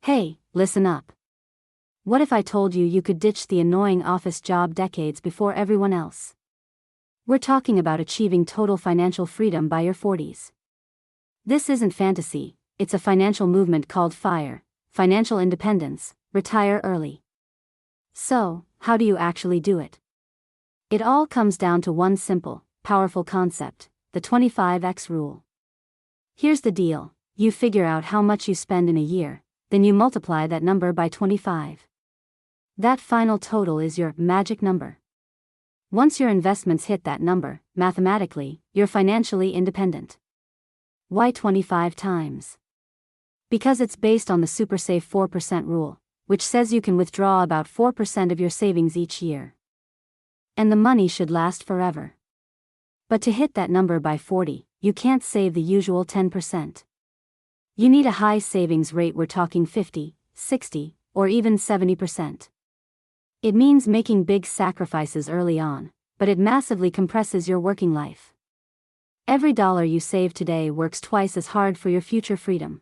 Hey, listen up. What if I told you you could ditch the annoying office job decades before everyone else? We're talking about achieving total financial freedom by your 40s. This isn't fantasy, it's a financial movement called FIRE, financial independence, retire early. So, how do you actually do it? It all comes down to one simple, powerful concept, the 25x rule. Here's the deal, you figure out how much you spend in a year, then you multiply that number by 25. That final total is your magic number. Once your investments hit that number, mathematically, you're financially independent. Why 25 times? Because it's based on the super safe 4% rule, which says you can withdraw about 4% of your savings each year. And the money should last forever. But to hit that number by 40, you can't save the usual 10%. You need a high savings rate, we're talking 50, 60, or even 70%. It means making big sacrifices early on, but it massively compresses your working life. Every dollar you save today works twice as hard for your future freedom.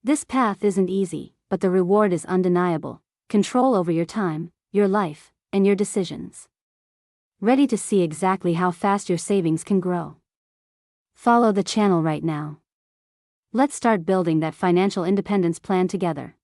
This path isn't easy, but the reward is undeniable: control over your time, your life, and your decisions. Ready to see exactly how fast your savings can grow? Follow the channel right now. Let's start building that financial independence plan together.